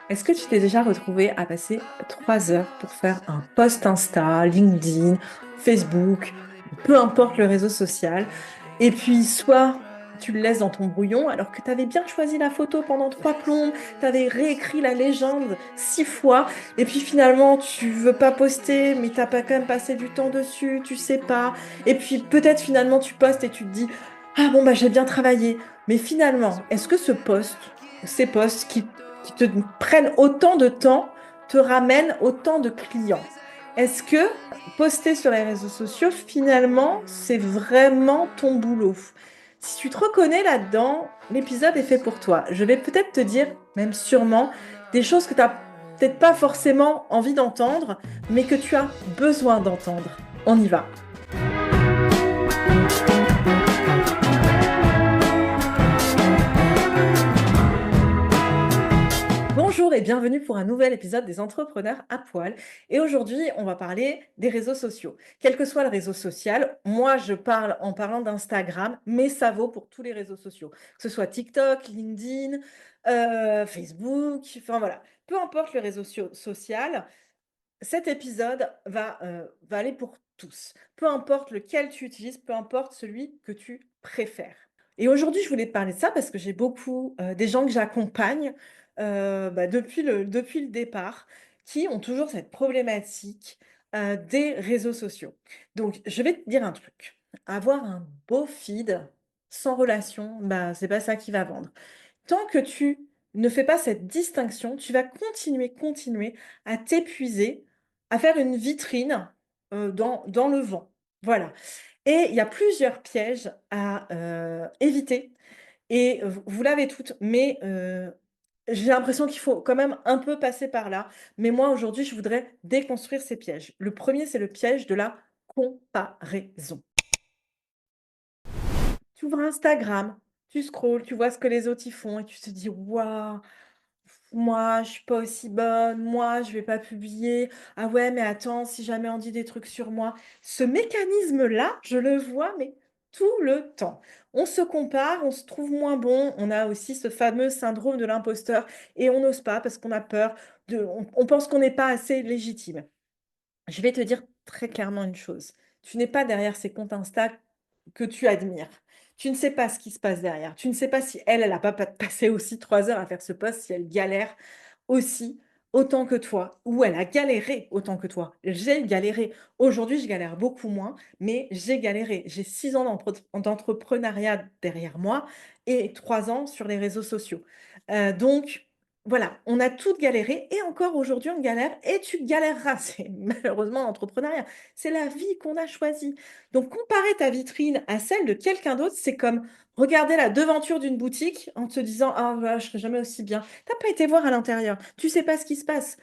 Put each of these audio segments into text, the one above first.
Est-ce que tu t'es déjà retrouvé à passer 3 heures pour faire un post Insta, LinkedIn, Facebook, peu importe le réseau social, et puis soit tu le laisses dans ton brouillon alors que tu avais bien choisi la photo pendant 3 plombes, tu avais réécrit la légende 6 fois, et puis finalement tu veux pas poster, mais t'as pas quand même passé du temps dessus, tu sais pas, et puis peut-être finalement tu postes et tu te dis, ah bon bah j'ai bien travaillé, mais finalement, est-ce que ce post, ces posts qui te prennent autant de temps te ramènent autant de clients? Est-ce que poster sur les réseaux sociaux, finalement, c'est vraiment ton boulot? Si tu te reconnais là-dedans, l'épisode est fait pour toi. Je vais peut-être te dire, même sûrement, des choses que tu n'as peut-être pas forcément envie d'entendre, mais que tu as besoin d'entendre. On y va. Bonjour et bienvenue pour un nouvel épisode des Entrepreneurs à poil. Et aujourd'hui, on va parler des réseaux sociaux. Quel que soit le réseau social, moi je parle en parlant d'Instagram, mais ça vaut pour tous les réseaux sociaux, que ce soit TikTok, LinkedIn, Facebook, enfin voilà. Peu importe le réseau social, cet épisode va aller pour tous. Peu importe lequel tu utilises, peu importe celui que tu préfères. Et aujourd'hui, je voulais te parler de ça parce que j'ai beaucoup des gens que j'accompagne depuis le départ qui ont toujours cette problématique des réseaux sociaux. Donc, je vais te dire un truc. Avoir un beau feed sans relation, bah, c'est pas ça qui va vendre. Tant que tu ne fais pas cette distinction, tu vas continuer à t'épuiser, à faire une vitrine dans le vent. Voilà. Et il y a plusieurs pièges à éviter. Et vous l'avez toutes, mais j'ai l'impression qu'il faut quand même un peu passer par là. Mais moi, aujourd'hui, je voudrais déconstruire ces pièges. Le premier, c'est le piège de la comparaison. Tu ouvres Instagram, tu scrolles, tu vois ce que les autres y font et tu te dis, waouh, moi, je suis pas aussi bonne, moi, je vais pas publier. Ah ouais, mais attends, si jamais on dit des trucs sur moi. Ce mécanisme-là, je le vois, mais tout le temps. On se compare, on se trouve moins bon. On a aussi ce fameux syndrome de l'imposteur et on n'ose pas parce qu'on a peur on pense qu'on n'est pas assez légitime. Je vais te dire très clairement une chose. Tu n'es pas derrière ces comptes Insta que tu admires. Tu ne sais pas ce qui se passe derrière. Tu ne sais pas si elle a pas passé aussi 3 heures à faire ce post, si elle galère aussi autant que toi, ou elle a galéré autant que toi. J'ai galéré. Aujourd'hui, je galère beaucoup moins, mais j'ai galéré. J'ai 6 ans d'entrepreneuriat derrière moi et 3 ans sur les réseaux sociaux. Donc, voilà, on a toutes galéré et encore aujourd'hui on galère et tu galéreras. C'est malheureusement l'entrepreneuriat. C'est la vie qu'on a choisie. Donc comparer ta vitrine à celle de quelqu'un d'autre, c'est comme regarder la devanture d'une boutique en te disant ah voilà, je serai jamais aussi bien. T'as pas été voir à l'intérieur. Tu sais pas ce qui se passe.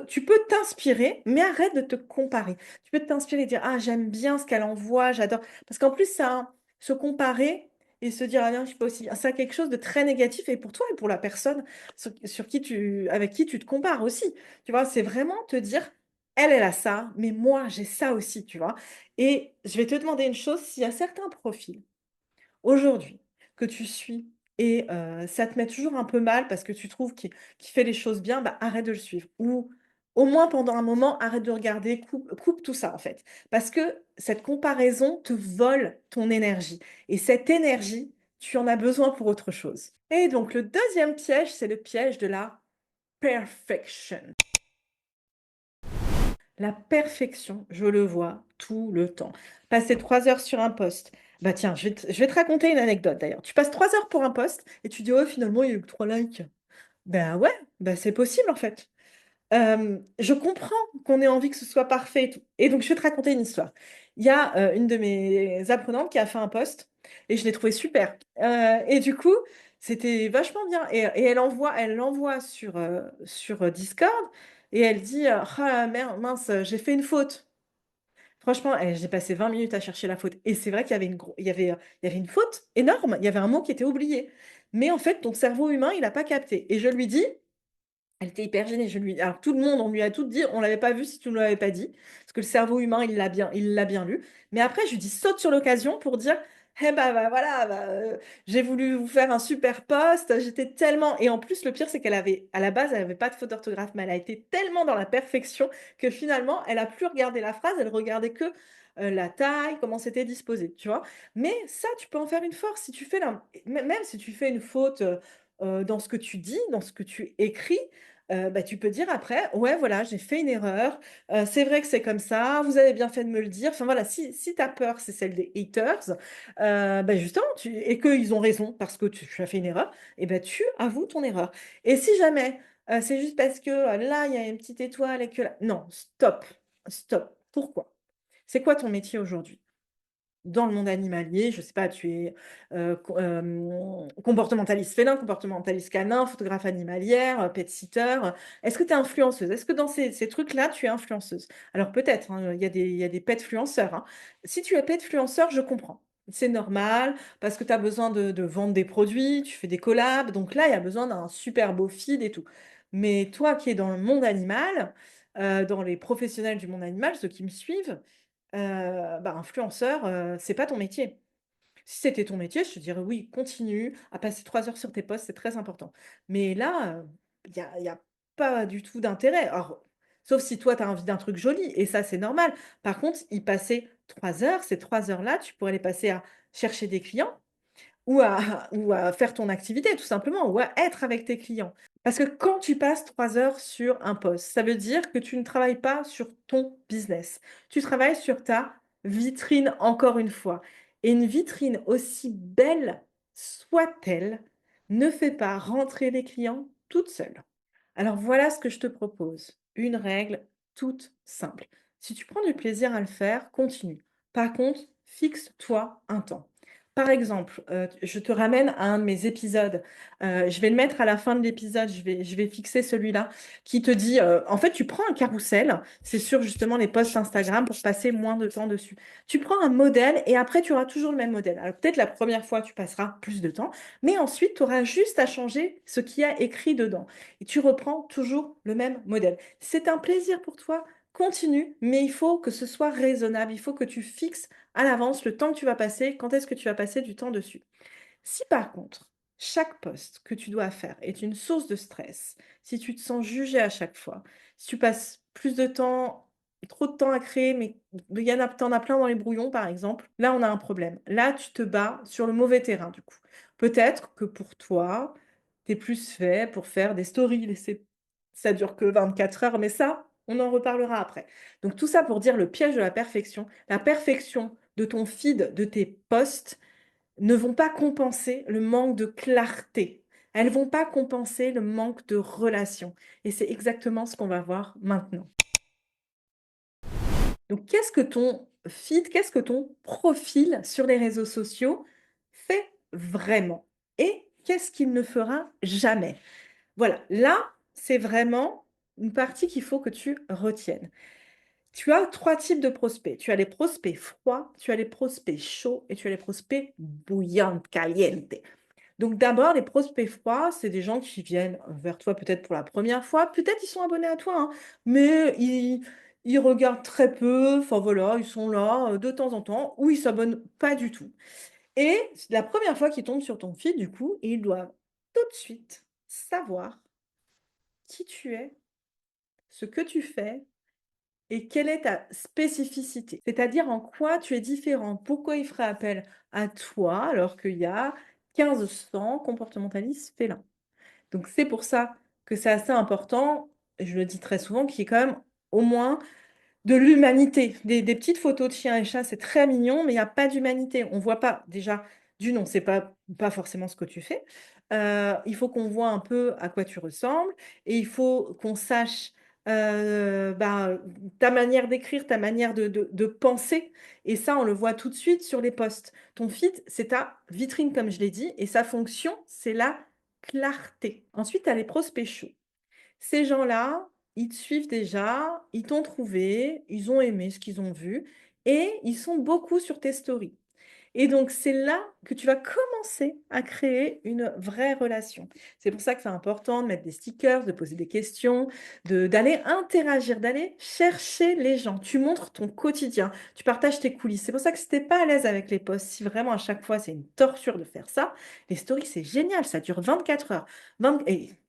Tu peux t'inspirer, mais arrête de te comparer. Tu peux t'inspirer et dire ah j'aime bien ce qu'elle envoie, j'adore. Parce qu'en plus ça, se comparer et se dire ah non je suis pas aussi bien, ça a quelque chose de très négatif et pour toi et pour la personne avec qui tu te compares aussi. Tu vois, c'est vraiment te dire, elle a ça, mais moi, j'ai ça aussi, tu vois. Et je vais te demander une chose, s'il y a certains profils aujourd'hui que tu suis et ça te met toujours un peu mal parce que tu trouves qu'il fait les choses bien, bah, arrête de le suivre. Ou au moins pendant un moment, arrête de regarder, coupe tout ça en fait. Parce que cette comparaison te vole ton énergie. Et cette énergie, tu en as besoin pour autre chose. Et donc le deuxième piège, c'est le piège de la perfection. La perfection, je le vois tout le temps. Passer 3 heures sur un post. Bah tiens, je vais te raconter une anecdote d'ailleurs. Tu passes 3 heures pour un post et tu dis, oh, finalement, il y a eu que 3 likes. Ben ouais, ben c'est possible en fait. Je comprends qu'on ait envie que ce soit parfait et tout. Et donc, je vais te raconter une histoire. Il y a une de mes apprenantes qui a fait un post et je l'ai trouvé super. Et du coup, c'était vachement bien. Et elle l'envoie sur Discord et elle dit ah merde, mince, j'ai fait une faute. Franchement, j'ai passé 20 minutes à chercher la faute. Et c'est vrai qu'il y avait il y avait une faute énorme. Il y avait un mot qui était oublié. Mais en fait, ton cerveau humain, il n'a pas capté. Et je lui dis, elle était hyper gênée. Alors tout le monde, on lui a tout dit, on l'avait pas vu si tu ne l'avais pas dit, parce que le cerveau humain, il l'a bien lu. Mais après, je lui dis saute sur l'occasion pour dire, Eh bah, voilà, j'ai voulu vous faire un super post, j'étais tellement et en plus, le pire, c'est qu'elle avait à la base, elle avait pas de faute d'orthographe, mais elle a été tellement dans la perfection que finalement, elle a plus regardé la phrase, elle regardait que, la taille, comment c'était disposé, tu vois? Mais ça, tu peux en faire une force si tu fais la même si tu fais une faute, dans ce que tu dis, dans ce que tu écris, bah, tu peux dire après: «Ouais, voilà, j'ai fait une erreur, c'est vrai que c'est comme ça, vous avez bien fait de me le dire». Enfin voilà, si ta peur, c'est celle des haters, bah, justement tu et qu'ils ont raison parce que tu as fait une erreur et bah, tu avoues ton erreur et si jamais, c'est juste parce que, là, il y a une petite étoile et que là non, stop, stop. Pourquoi? C'est quoi ton métier aujourd'hui? Dans le monde animalier, je sais pas, tu es, comportementaliste félin, comportementaliste canin, photographe animalière, pet-sitter. Est-ce que tu es influenceuse? Est-ce que dans ces trucs-là, tu es influenceuse? Alors peut-être, hein, il y a des petfluenceurs, hein. Si tu es petfluenceur, je comprends. C'est normal parce que tu as besoin de vendre des produits, tu fais des collabs, donc là, il y a besoin d'un super beau feed et tout. Mais toi qui es dans le monde animal, dans les professionnels du monde animal, ceux qui me suivent, bah, influenceur, c'est pas ton métier. Si c'était ton métier, je te dirais: «Oui, continue à passer 3 heures sur tes posts, c'est très important». Mais là, il y a pas du tout d'intérêt. Alors, sauf si toi, tu as envie d'un truc joli et ça, c'est normal. Par contre, y passer 3 heures, ces 3 heures-là, tu pourrais les passer à chercher des clients ou à ou à faire ton activité tout simplement ou à être avec tes clients. Parce que quand tu passes 3 heures sur un post, ça veut dire que tu ne travailles pas sur ton business. Tu travailles sur ta vitrine encore une fois et une vitrine aussi belle soit-elle, ne fait pas rentrer les clients toute seule. Alors voilà ce que je te propose. Une règle toute simple. Si tu prends du plaisir à le faire, continue. Par contre, fixe-toi un temps. Par exemple, je te ramène à un de mes épisodes. Je vais le mettre à la fin de l'épisode, je vais fixer celui-là qui te dit, en fait, tu prends un carrousel, c'est sur justement les posts Instagram pour passer moins de temps dessus. Tu prends un modèle et après tu auras toujours le même modèle. Alors peut-être la première fois, tu passeras plus de temps, mais ensuite tu auras juste à changer ce qu'il y a écrit dedans et tu reprends toujours le même modèle. C'est un plaisir pour toi, continue, mais il faut que ce soit raisonnable. Il faut que tu fixes à l'avance le temps que tu vas passer, quand est-ce que tu vas passer du temps dessus. Si par contre, chaque poste que tu dois faire est une source de stress, si tu te sens jugé à chaque fois, si tu passes plus de temps, trop de temps à créer, mais t'en as plein dans les brouillons, par exemple, là, on a un problème. Là, tu te bats sur le mauvais terrain, du coup. Peut-être que pour toi, tu es plus fait pour faire des stories, ça dure que 24 heures, mais ça, on en reparlera après. Donc, tout ça pour dire le piège de la perfection de ton feed, de tes posts, ne vont pas compenser le manque de clarté. Elles vont pas compenser le manque de relation et c'est exactement ce qu'on va voir maintenant. Donc qu'est-ce que ton feed, qu'est-ce que ton profil sur les réseaux sociaux fait vraiment? Et qu'est-ce qu'il ne fera jamais? Voilà, là, c'est vraiment une partie qu'il faut que tu retiennes. Tu as 3 types de prospects. Tu as les prospects froids, tu as les prospects chauds et tu as les prospects bouillantes, caliente. Donc d'abord, les prospects froids, c'est des gens qui viennent vers toi peut-être pour la première fois. Peut-être ils sont abonnés à toi, hein, mais ils regardent très peu. Enfin voilà, ils sont là, de temps en temps ou ils s'abonnent pas du tout et la première fois qu'ils tombent sur ton feed, du coup, ils doivent tout de suite savoir qui tu es, ce que tu fais et quelle est ta spécificité. C'est-à-dire en quoi tu es différent. Pourquoi ils feraient appel à toi alors qu'il y a 1500 comportementalistes félins? Donc c'est pour ça que c'est assez important, et je le dis très souvent, qu'il y ait quand même au moins de l'humanité. Des petites photos de chiens et chats, c'est très mignon, mais il y a pas d'humanité. On voit pas déjà, d'une, on sait pas forcément ce que tu fais. Il faut qu'on voit un peu à quoi tu ressembles et il faut qu'on sache, bah, ta manière d'écrire, ta manière de penser et ça, on le voit tout de suite sur les posts. Ton feed, c'est ta vitrine, comme je l'ai dit et sa fonction, c'est la clarté. Ensuite, tu as les prospects chauds. Ces gens-là, ils te suivent déjà, ils t'ont trouvé, ils ont aimé ce qu'ils ont vu et ils sont beaucoup sur tes stories. Et donc, c'est là que tu vas commencer à créer une vraie relation. C'est pour ça que c'est important de mettre des stickers, de poser des questions, d'aller interagir, d'aller chercher les gens. Tu montres ton quotidien, tu partages tes coulisses. C'est pour ça que si tu pas à l'aise avec les posts, si vraiment à chaque fois c'est une torture de faire ça, les stories, c'est génial, ça dure 24 heures.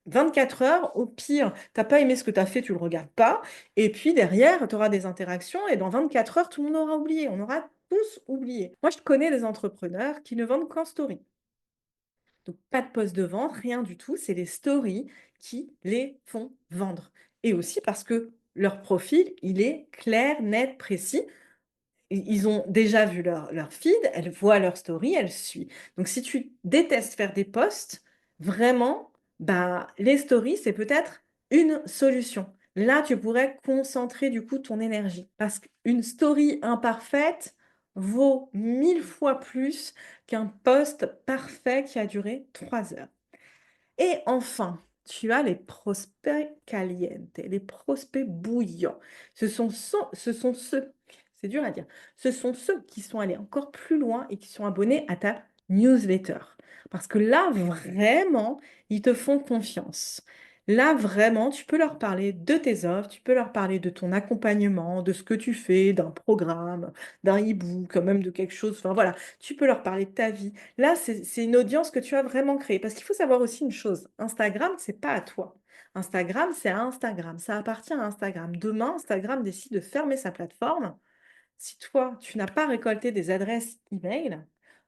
24 heures, au pire, t'as pas aimé ce que tu as fait, tu le regardes pas. Et puis derrière, tu auras des interactions et dans 24 heures, tout le monde aura oublié. On aura tous oublié. Moi, je connais des entrepreneurs qui ne vendent qu'en story. Donc, pas de poste de vente, rien du tout. C'est les stories qui les font vendre. Et aussi parce que leur profil, il est clair, net, précis. Ils ont déjà vu leur feed, elles voient leur story, elles suivent. Donc, si tu détestes faire des posts, vraiment, bah, les stories, c'est peut-être une solution. Là, tu pourrais concentrer du coup ton énergie. Parce qu'une story imparfaite vaut 1000 fois plus qu'un post parfait qui a duré 3 heures. Et enfin, tu as les prospects calientes, les prospects bouillants. Ce sont ceux, c'est dur à dire, ce sont ceux qui sont allés encore plus loin et qui sont abonnés à ta newsletter. Parce que là, vraiment, ils te font confiance. Là, vraiment, tu peux leur parler de tes offres, tu peux leur parler de ton accompagnement, de ce que tu fais, d'un programme, d'un e-book, même de quelque chose. Enfin voilà, tu peux leur parler de ta vie. Là, c'est une audience que tu as vraiment créée. Parce qu'il faut savoir aussi une chose, Instagram, c'est pas à toi. Instagram, c'est à Instagram. Ça appartient à Instagram. Demain, Instagram décide de fermer sa plateforme. Si toi, tu n'as pas récolté des adresses email,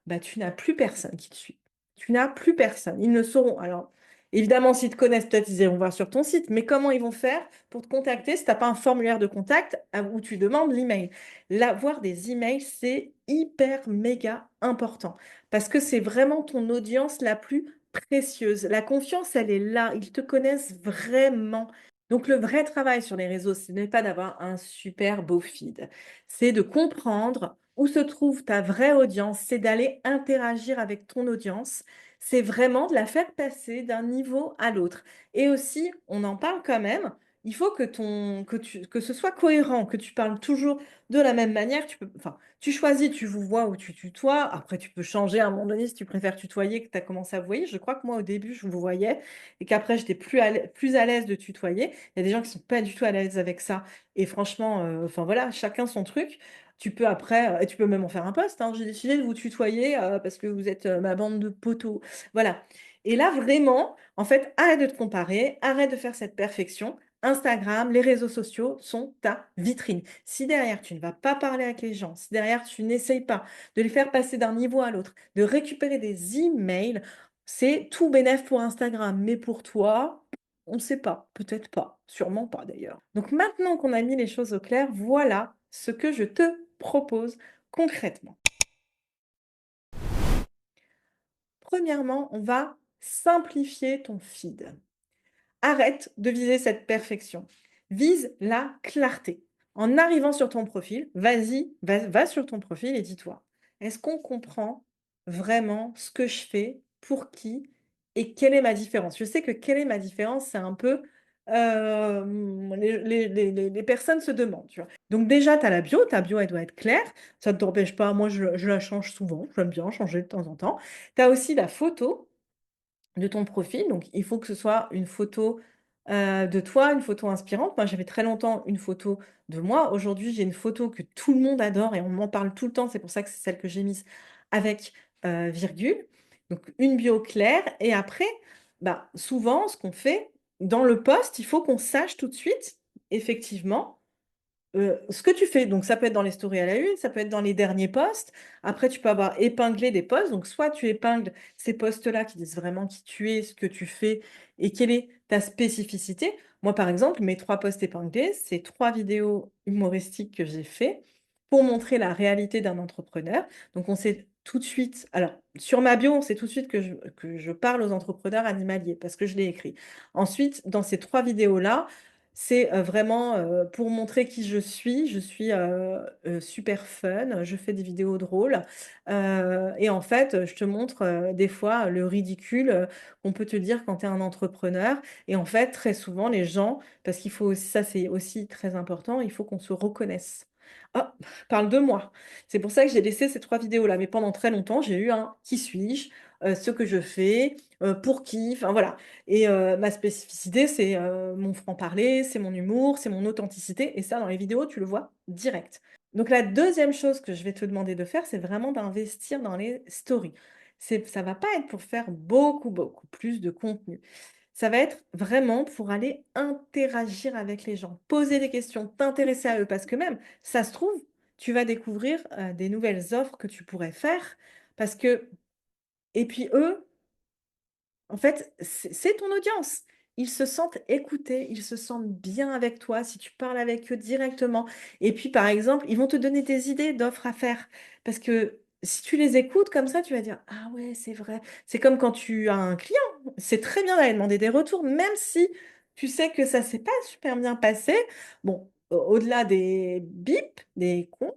bah, tu n'as plus personne qui te suit. Tu n'as plus personne. Ils ne sauront. Alors, évidemment, s'ils te connaissent, peut-être ils iront voir sur ton site, mais comment ils vont faire pour te contacter si tu n'as pas un formulaire de contact où tu demandes l'email? L'avoir des emails, c'est hyper méga important parce que c'est vraiment ton audience la plus précieuse. La confiance, elle est là. Ils te connaissent vraiment. Donc, le vrai travail sur les réseaux, ce n'est pas d'avoir un super beau feed, c'est de comprendre où se trouve ta vraie audience, c'est d'aller interagir avec ton audience, c'est vraiment de la faire passer d'un niveau à l'autre. Et aussi, on en parle quand même, il faut que ce soit cohérent, que tu parles toujours de la même manière. Enfin, tu choisis, tu vous vois ou tu tutoies. Après, tu peux changer à un moment donné si tu préfères tutoyer, que tu as commencé à vous voyer. Je crois que moi, au début, je vous voyais et qu'après, j'étais plus à l'aise de tutoyer. Il y a des gens qui sont pas du tout à l'aise avec ça. Et franchement, enfin voilà, chacun son truc. Tu peux après, et tu peux même en faire un post, hein: «J'ai décidé de vous tutoyer, parce que vous êtes, ma bande de potos». Voilà. Et là, vraiment, en fait, arrête de te comparer, arrête de faire cette perfection. Instagram, les réseaux sociaux sont ta vitrine. Si derrière, tu ne vas pas parler avec les gens, si derrière, tu n'essayes pas de les faire passer d'un niveau à l'autre, de récupérer des emails, c'est tout bénef pour Instagram. Mais pour toi, on ne sait pas, peut-être pas, sûrement pas d'ailleurs. Donc maintenant qu'on a mis les choses au clair, voilà ce que je te propose concrètement. Premièrement, on va simplifier ton feed. Arrête de viser cette perfection. Vise la clarté. En arrivant sur ton profil, vas-y, va sur ton profil et dis-toi, est-ce qu'on comprend vraiment ce que je fais, pour qui et quelle est ma différence? Je sais que quelle est ma différence, c'est un peu, les personnes se demandent, tu vois? Donc déjà, tu as la bio, ta bio, elle doit être claire, ça ne t'empêche pas, moi je la change souvent, j'aime bien changer de temps en temps. Tu as aussi la photo de ton profil. Donc, il faut que ce soit une photo, de toi, une photo inspirante. Moi, j'avais très longtemps une photo de moi. Aujourd'hui, j'ai une photo que tout le monde adore et on m'en parle tout le temps. C'est pour ça que c'est celle que j'ai mise avec, virgule. Donc une bio claire et après, bah, souvent, ce qu'on fait dans le post, il faut qu'on sache tout de suite, effectivement, ce que tu fais, donc ça peut être dans les stories à la une, ça peut être dans les derniers posts. Après, tu peux avoir épinglé des posts. Donc, soit tu épingles ces posts-là qui disent vraiment qui tu es, ce que tu fais et quelle est ta spécificité. Moi, par exemple, mes 3 posts épinglés, c'est 3 vidéos humoristiques que j'ai fait pour montrer la réalité d'un entrepreneur. Donc, on sait tout de suite, alors, sur ma bio, on sait tout de suite que je parle aux entrepreneurs animaliers parce que je l'ai écrit. Ensuite, dans ces 3 vidéos-là, c'est, vraiment, pour montrer qui je suis. Je suis, super fun, je fais des vidéos drôles, et en fait, je te montre, des fois, le ridicule, qu'on peut te dire quand tu es un entrepreneur et en fait, très souvent, les gens parce qu'il faut aussi ça, c'est aussi très important, il faut qu'on se reconnaisse. Ah, parle de moi. C'est pour ça que j'ai laissé ces 3 vidéos-là, mais pendant très longtemps, j'ai eu un «Qui suis-je?», ce que je fais, pour qui, enfin voilà et ma spécificité, c'est, mon franc-parler, c'est mon humour, c'est mon authenticité et ça, dans les vidéos, tu le vois direct. Donc la deuxième chose que je vais te demander de faire, c'est vraiment d'investir dans les stories. Ça va pas être pour faire beaucoup, beaucoup plus de contenu. Ça va être vraiment pour aller interagir avec les gens, poser des questions, t'intéresser à eux parce que même, ça se trouve, tu vas découvrir, des nouvelles offres que tu pourrais faire parce que et puis eux, en fait, c'est ton audience. Ils se sentent écoutés, ils se sentent bien avec toi si tu parles avec eux directement. Et puis, par exemple, ils vont te donner des idées d'offres à faire. Parce que si tu les écoutes comme ça, tu vas dire, ah ouais, c'est vrai. C'est comme quand tu as un client. C'est très bien d'aller demander des retours, même si tu sais que ça s'est pas super bien passé. Bon, au-delà des bips, des cons,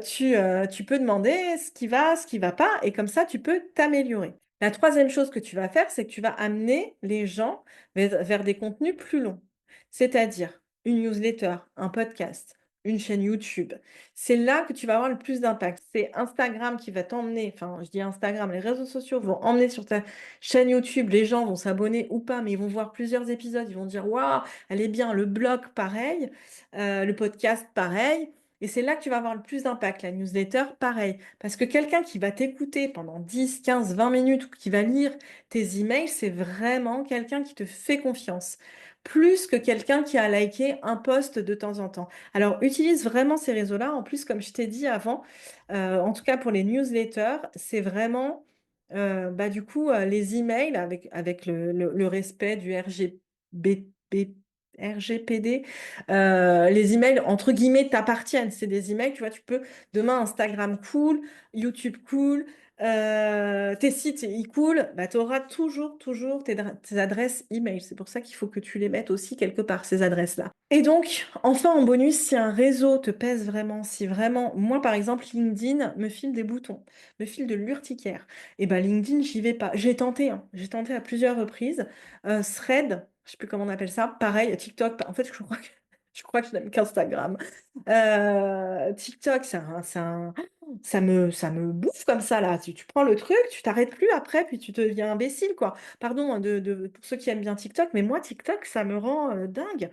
tu peux demander ce qui va pas, et comme ça, tu peux t'améliorer. La troisième chose que tu vas faire, c'est que tu vas amener les gens vers des contenus plus longs. C'est-à-dire une newsletter, un podcast, une chaîne YouTube. C'est là que tu vas avoir le plus d'impact. C'est Instagram qui va t'emmener, enfin, je dis Instagram, les réseaux sociaux vont emmener sur ta chaîne YouTube. Les gens vont s'abonner ou pas, mais ils vont voir plusieurs épisodes. Ils vont dire, waouh, elle est bien. Le blog, pareil. Le podcast, pareil. Et c'est là que tu vas avoir le plus d'impact. La newsletter, pareil. Parce que quelqu'un qui va t'écouter pendant 10, 15, 20 minutes ou qui va lire tes emails, c'est vraiment quelqu'un qui te fait confiance. Plus que quelqu'un qui a liké un post de temps en temps. Alors, utilise vraiment ces réseaux-là. En plus, comme je t'ai dit avant, en tout cas pour les newsletters, c'est vraiment, bah, du coup, les emails avec le respect du RGPD, les emails entre guillemets «t'appartiennent». C'est des emails, tu vois, tu peux demain Instagram cool, YouTube cool, tes sites ils cool, bah, tu auras toujours tes adresses email. C'est pour ça qu'il faut que tu les mettes aussi quelque part, ces adresses-là. Et donc, enfin en bonus, si un réseau te pèse vraiment, si vraiment moi par exemple LinkedIn me file des boutons, me file de l'urticaire et ben LinkedIn j'y vais pas. J'ai tenté, hein, j'ai tenté à plusieurs reprises, Threads, je sais plus comment on appelle ça, pareil, TikTok, en fait je crois que je n'aime qu'Instagram. TikTok, ça me bouffe comme ça là. Tu prends le truc, tu t'arrêtes plus après, puis tu deviens imbécile, quoi. Pardon hein, pour ceux qui aiment bien TikTok, mais moi, TikTok, ça me rend dingue.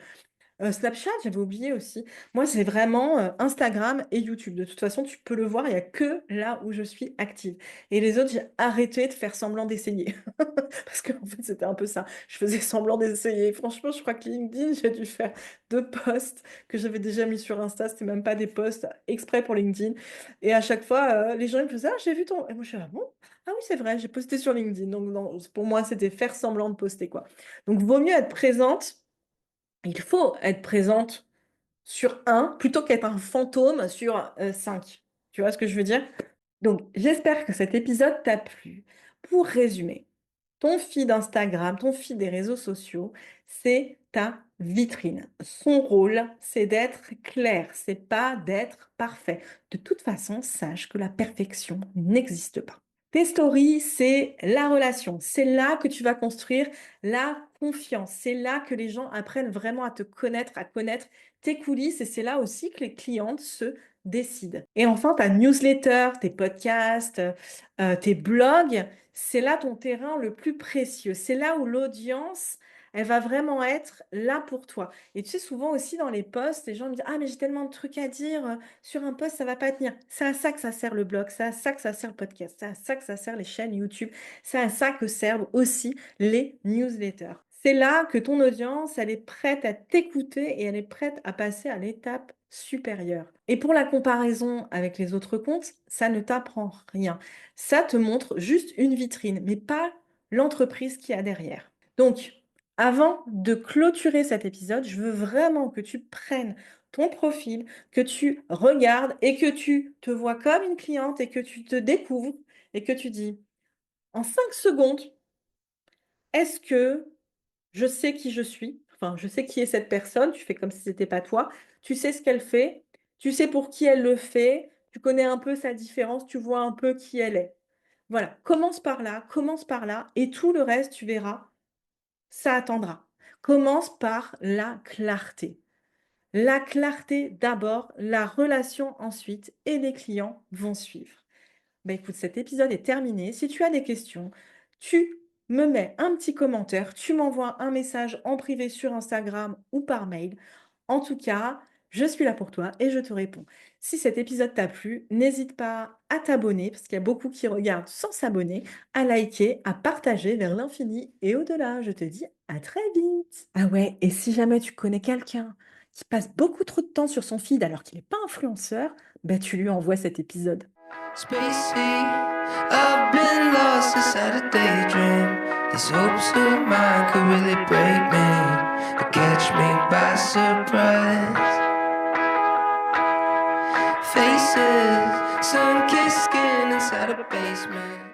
Snapchat, j'avais oublié aussi. Moi, c'est vraiment, Instagram et YouTube. De toute façon, tu peux le voir, il y a que là où je suis active et les autres, j'ai arrêté de faire semblant d'essayer parce qu'en fait, c'était un peu ça. Je faisais semblant d'essayer. Franchement, je crois que LinkedIn, j'ai dû faire 2 posts que j'avais déjà mis sur Insta. C'était même pas des posts exprès pour LinkedIn et à chaque fois, les gens ils me faisaient: «Ah, j'ai vu ton» et moi je suis «Ah bon? Ah oui, c'est vrai, j'ai posté sur LinkedIn». Donc non, pour moi, c'était faire semblant de poster, quoi. Donc vaut mieux être présente, il faut être présente sur un plutôt qu'être un fantôme sur, 5. Tu vois ce que je veux dire? Donc j'espère que cet épisode t'a plu. Pour résumer, ton feed Instagram, ton feed des réseaux sociaux, c'est ta vitrine. Son rôle, c'est d'être clair, c'est pas d'être parfait. De toute façon, sache que la perfection n'existe pas. Tes stories, c'est la relation. C'est là que tu vas construire la confiance. C'est là que les gens apprennent vraiment à te connaître, à connaître tes coulisses. Et c'est là aussi que les clientes se décident. Et enfin, ta newsletter, tes podcasts, tes blogs, c'est là ton terrain le plus précieux. C'est là où l'audience, elle va vraiment être là pour toi. Et tu sais, souvent aussi dans les posts, les gens me disent, ah, mais j'ai tellement de trucs à dire, sur un post, ça va pas tenir. C'est à ça que ça sert le blog, c'est à ça que ça sert le podcast, c'est à ça que ça sert les chaînes YouTube, c'est à ça que servent aussi les newsletters. C'est là que ton audience, elle est prête à t'écouter et elle est prête à passer à l'étape supérieure. Et pour la comparaison avec les autres comptes, ça ne t'apprend rien. Ça te montre juste une vitrine, mais pas l'entreprise qu'il y a derrière. Donc, avant de clôturer cet épisode, je veux vraiment que tu prennes ton profil, que tu regardes et que tu te vois comme une cliente et que tu te découvres et que tu dis, en 5 secondes, est-ce que je sais qui je suis? Enfin, je sais qui est cette personne, tu fais comme si c'était pas toi. Tu sais ce qu'elle fait, tu sais pour qui elle le fait, tu connais un peu sa différence, tu vois un peu qui elle est. Voilà, commence par là et tout le reste, tu verras, ça attendra. Commence par la clarté. La clarté d'abord, la relation ensuite et les clients vont suivre. Bah, écoute, cet épisode est terminé. Si tu as des questions, tu me mets un petit commentaire, tu m'envoies un message en privé sur Instagram ou par mail. En tout cas, je suis là pour toi et je te réponds. Si cet épisode t'a plu, n'hésite pas à t'abonner, parce qu'il y a beaucoup qui regardent sans s'abonner, à liker, à partager vers l'infini et au-delà. Je te dis à très vite. Ah ouais, et si jamais tu connais quelqu'un qui passe beaucoup trop de temps sur son feed alors qu'il n'est pas influenceur, bah tu lui envoies cet épisode. Spacey, I've been lost inside a daydream. These hopes of mine could really break me or catch me by surprise. Faces, sun-kissed skin inside a basement.